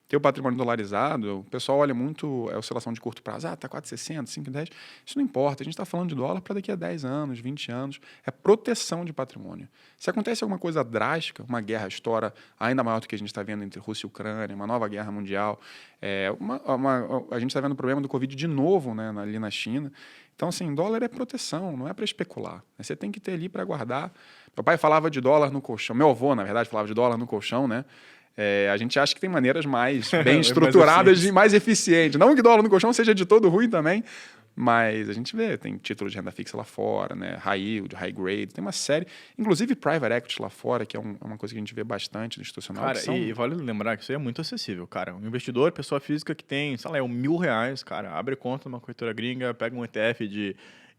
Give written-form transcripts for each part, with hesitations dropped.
ter o patrimônio dolarizado, o pessoal olha muito a oscilação de curto prazo. Tá 4,60, 5,10. Isso não importa. A gente está falando de dólar para daqui a 10 anos, 20 anos. É proteção de patrimônio. Se acontece alguma coisa drástica, uma guerra estoura ainda maior do que a gente está vendo entre Rússia e Ucrânia, uma nova guerra mundial, a gente está vendo o problema do Covid de novo, né, ali na China. Então, assim, dólar é proteção, não é para especular. Você tem que ter ali para guardar. Meu pai falava de dólar no colchão. Meu avô, na verdade, falava de dólar no colchão, né? A gente acha que tem maneiras mais bem estruturadas e mais eficientes. Não que dólar no colchão seja de todo ruim também, mas a gente vê, tem título de renda fixa lá fora, né? High yield, high grade, tem uma série, inclusive private equity lá fora, que é uma coisa que a gente vê bastante no institucional. Cara, e vale lembrar que isso aí é muito acessível, cara. Um investidor, pessoa física que tem, sei lá, R$ 1.000, cara, abre conta numa corretora gringa, pega um ETF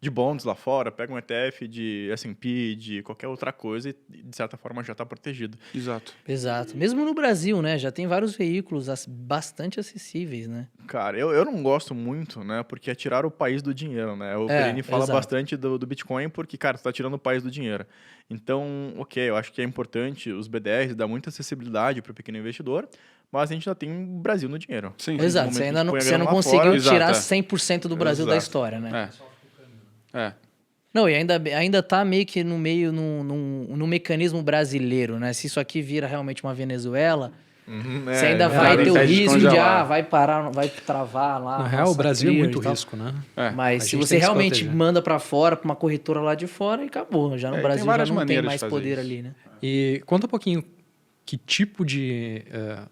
de bonds lá fora, pega um ETF de S&P, de qualquer outra coisa e, de certa forma, já está protegido. Exato. Exato. Mesmo no Brasil, né? Já tem vários veículos bastante acessíveis, né? Cara, eu não gosto muito, né? Porque é tirar o país do dinheiro, né? O Perini fala bastante do Bitcoin porque, cara, tu tá tirando o país do dinheiro. Então, ok, eu acho que é importante os BDRs dar muita acessibilidade para o pequeno investidor, mas a gente já tem o Brasil no dinheiro. Sim. Exato, você não conseguiu tirar 100% do Brasil da história, né? Não, e ainda tá meio que no mecanismo brasileiro, né? Se isso aqui vira realmente uma Venezuela, você ainda vai ter o risco de, vai parar, vai travar lá. Na real, o Brasil é muito risco, né? Mas se você realmente manda para fora, para uma corretora lá de fora, e acabou. Já no Brasil já não tem mais poder ali, né? E conta um pouquinho que tipo de...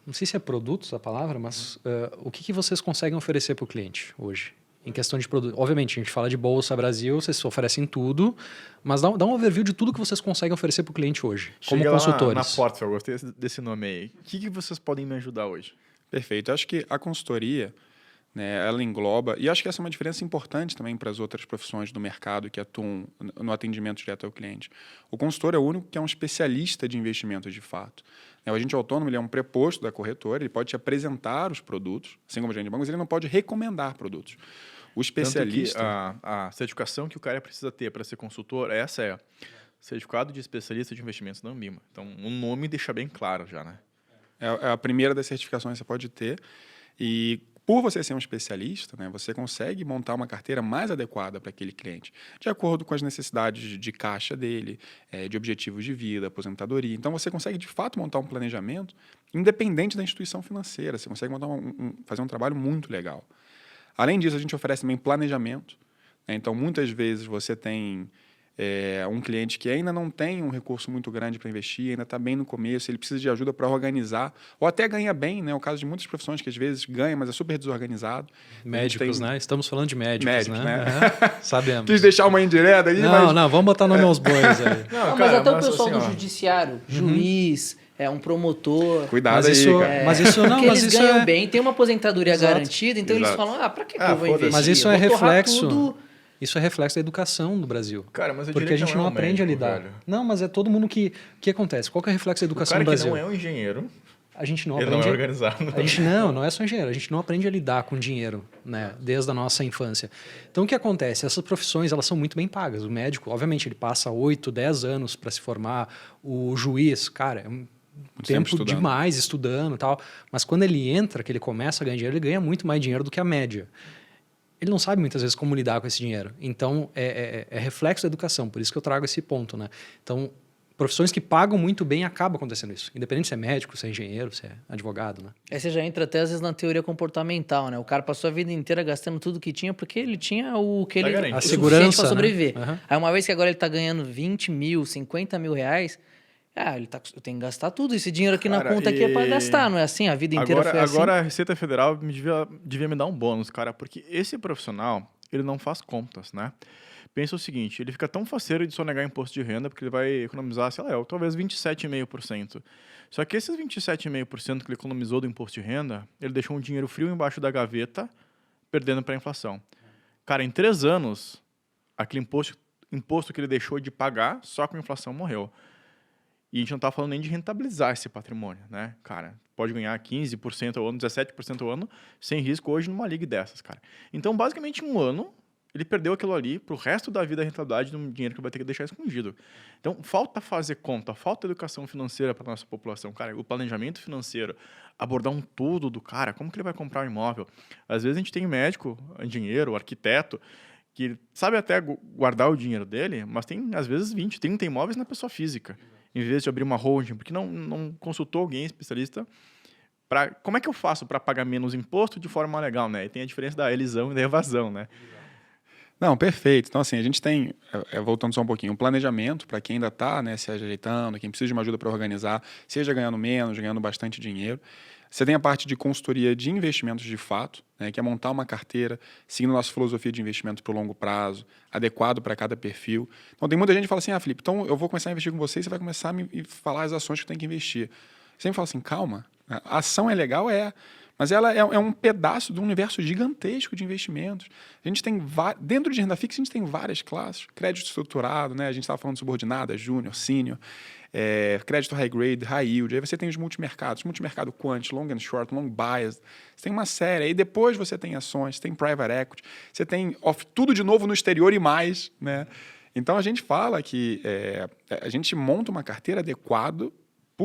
não sei se é produtos a palavra, mas o que vocês conseguem oferecer para o cliente hoje? Em questão de produto. Obviamente, a gente fala de Bolsa Brasil, vocês oferecem tudo, mas dá um overview de tudo que vocês conseguem oferecer para o cliente hoje, como consultores. Na Portfólio, gostei desse nome aí. O que vocês podem me ajudar hoje? Perfeito. Eu acho que a consultoria, né, ela engloba, e acho que essa é uma diferença importante também para as outras profissões do mercado que atuam no atendimento direto ao cliente. O consultor é o único que é um especialista de investimentos de fato. O agente autônomo ele é um preposto da corretora, ele pode te apresentar os produtos, assim como o agente de banco, mas ele não pode recomendar produtos. O especialista... A certificação que o cara precisa ter para ser consultor, essa é certificado de especialista de investimentos da Ambima. Então, o nome deixa bem claro já, né? É a primeira das certificações que você pode ter. E por você ser um especialista, né, você consegue montar uma carteira mais adequada para aquele cliente, de acordo com as necessidades de caixa dele, de objetivos de vida, aposentadoria. Então, você consegue, de fato, montar um planejamento independente da instituição financeira. Você consegue montar fazer um trabalho muito legal. Além disso, a gente oferece também planejamento, né? Então, muitas vezes você tem um cliente que ainda não tem um recurso muito grande para investir, ainda está bem no começo, ele precisa de ajuda para organizar, ou até ganha bem, né? O caso de muitas profissões que às vezes ganha, mas é super desorganizado. Médicos, né? Estamos falando de médicos, né? Sabemos. Quis deixar uma indireta aí, Não, vamos botar nome aos bois aí. Mas até o pessoal do judiciário, juiz... um promotor. Cuidado mas aí, cara. Mas isso não, porque mas eles isso ganham bem, tem uma aposentadoria garantida, então eles falam, pra que eu vou investir? Mas isso é reflexo. Isso é reflexo da educação do Brasil. Cara, mas eu porque a gente não aprende a lidar. Velho. Não, mas é todo mundo que acontece. Qual que é o reflexo da educação no Brasil? O cara que não é um engenheiro, a gente não ele aprende. Não é organizado. A gente não é só engenheiro. A gente não aprende a lidar com dinheiro, né? Desde a nossa infância. Então, o que acontece? Essas profissões, elas são muito bem pagas. O médico, obviamente, ele passa 8, 10 anos para se formar. O juiz, cara, é um tempo demais estudando e tal. Mas quando ele entra, que ele começa a ganhar dinheiro, ele ganha muito mais dinheiro do que a média. Ele não sabe muitas vezes como lidar com esse dinheiro. Então, é reflexo da educação. Por isso que eu trago esse ponto, né? Então, profissões que pagam muito bem, acaba acontecendo isso. Independente se é médico, se é engenheiro, se é advogado, né? Aí você já entra até às vezes na teoria comportamental, né? O cara passou a vida inteira gastando tudo que tinha porque ele tinha o que ele... A segurança, para sobreviver. Né? Uhum. Aí uma vez que agora ele está ganhando 20 mil, 50 mil reais... eu tenho que gastar tudo. Esse dinheiro aqui na conta aqui é para gastar, não é assim? A vida inteira foi assim. Agora a Receita Federal devia me dar um bônus, cara, porque esse profissional, ele não faz contas, né? Pensa o seguinte, ele fica tão faceiro de sonegar imposto de renda porque ele vai economizar, sei lá, talvez 27,5%. Só que esses 27,5% que ele economizou do imposto de renda, ele deixou um dinheiro frio embaixo da gaveta, perdendo para a inflação. Cara, em 3 anos, aquele imposto que ele deixou de pagar, só com a inflação morreu. E a gente não está falando nem de rentabilizar esse patrimônio, né? Cara, pode ganhar 15% ao ano, 17% ao ano, sem risco hoje numa liga dessas, cara. Então, basicamente, um ano, ele perdeu aquilo ali pro resto da vida, a rentabilidade de um dinheiro que vai ter que deixar escondido. Então, falta fazer conta, falta educação financeira para nossa população. Cara, o planejamento financeiro, abordar um todo do cara, como que ele vai comprar um imóvel? Às vezes a gente tem médico, engenheiro, arquiteto, que sabe até guardar o dinheiro dele, mas tem, às vezes, 20, 30 imóveis na pessoa física, em vez de abrir uma holding, porque não consultou alguém especialista. Como é que eu faço para pagar menos imposto de forma legal, né? E tem a diferença da elisão e da evasão, né? Não, perfeito. Então, assim, a gente tem, voltando só um pouquinho, um planejamento para quem ainda está, né, se ajeitando, quem precisa de uma ajuda para organizar, seja ganhando menos, ganhando bastante dinheiro. Você tem a parte de consultoria de investimentos de fato, né, que é montar uma carteira seguindo nossa filosofia de investimento para o longo prazo, adequado para cada perfil. Então, tem muita gente que fala assim, Felipe, então eu vou começar a investir com você e você vai começar a me falar as ações que eu tenho que investir. Eu sempre falo assim, calma, a ação é legal, mas ela é um pedaço de um universo gigantesco de investimentos. A gente tem dentro de renda fixa, a gente tem várias classes. Crédito estruturado, né? A gente estava falando de subordinada, júnior, sênior, crédito high grade, high yield. Aí você tem os multimercados, multimercado quant, long and short, long biased. Você tem uma série. Aí depois você tem ações, você tem private equity, você tem tudo de novo no exterior e mais, né? Então a gente fala que a gente monta uma carteira adequada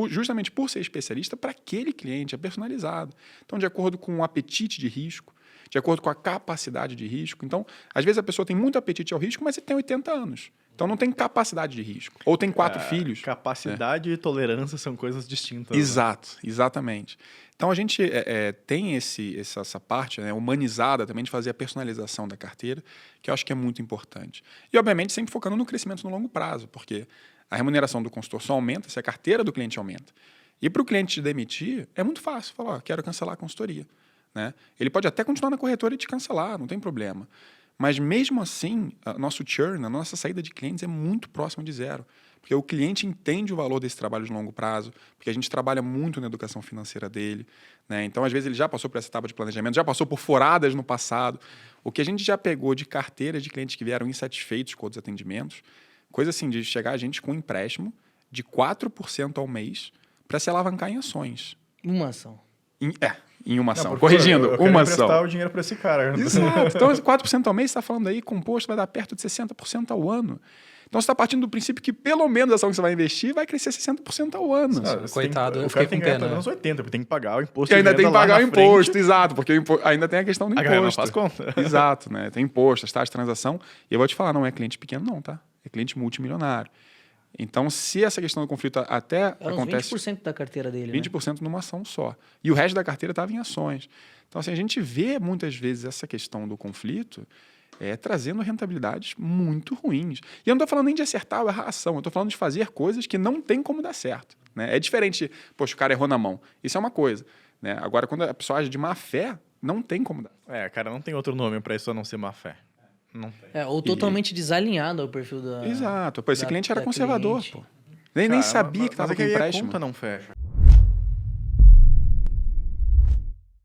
justamente por ser especialista para aquele cliente, é personalizado. Então, de acordo com o apetite de risco, de acordo com a capacidade de risco. Então, às vezes a pessoa tem muito apetite ao risco, mas ele tem 80 anos. Então, não tem capacidade de risco. Ou tem 4 filhos. Capacidade e tolerância são coisas distintas. Exato, né? Exatamente. Então, a gente tem essa parte, né, humanizada também de fazer a personalização da carteira, que eu acho que é muito importante. E, obviamente, sempre focando no crescimento no longo prazo, porque a remuneração do consultor só aumenta se a carteira do cliente aumenta. E para o cliente te demitir, é muito fácil falar, quero cancelar a consultoria. Né? Ele pode até continuar na corretora e te cancelar, não tem problema. Mas mesmo assim, nosso churn, a nossa saída de clientes é muito próxima de zero. Porque o cliente entende o valor desse trabalho de longo prazo, porque a gente trabalha muito na educação financeira dele. Né? Então, às vezes, ele já passou por essa etapa de planejamento, já passou por foradas no passado. O que a gente já pegou de carteiras de clientes que vieram insatisfeitos com outros atendimentos, coisa assim, de chegar a gente com um empréstimo de 4% ao mês para se alavancar em ações. Uma ação. Em uma ação. Corrigindo, uma ação. Emprestar o dinheiro para esse cara. Exato. Então, 4% ao mês, você está falando aí, composto vai dar perto de 60% ao ano. Então, você está partindo do princípio que pelo menos a ação que você vai investir vai crescer 60% ao ano. Coitado, eu fiquei com pena. Menos 80%, porque tem que pagar o imposto. E ainda tem que pagar o imposto, exato, porque ainda tem a questão do imposto. Não faz conta. Exato, né? Tem imposto, as taxas de transação. E eu vou te falar, não é cliente pequeno não, tá? É cliente multimilionário. Então, se essa questão do conflito até acontece... 20% da carteira dele, 20% numa ação só. E o resto da carteira estava em ações. Então, assim, a gente vê muitas vezes essa questão do conflito trazendo rentabilidades muito ruins. E eu não estou falando nem de acertar ou errar a ação, eu estou falando de fazer coisas que não tem como dar certo. Né? É diferente, poxa, o cara errou na mão. Isso é uma coisa. Né? Agora, quando a pessoa age de má fé, não tem como dar. Cara, não tem outro nome para isso a não ser má fé. Não tem. Ou totalmente desalinhado ao perfil da... Exato. Pô, esse cliente era conservador. Pô. Nem sabia que estava com empréstimo. A conta não fecha.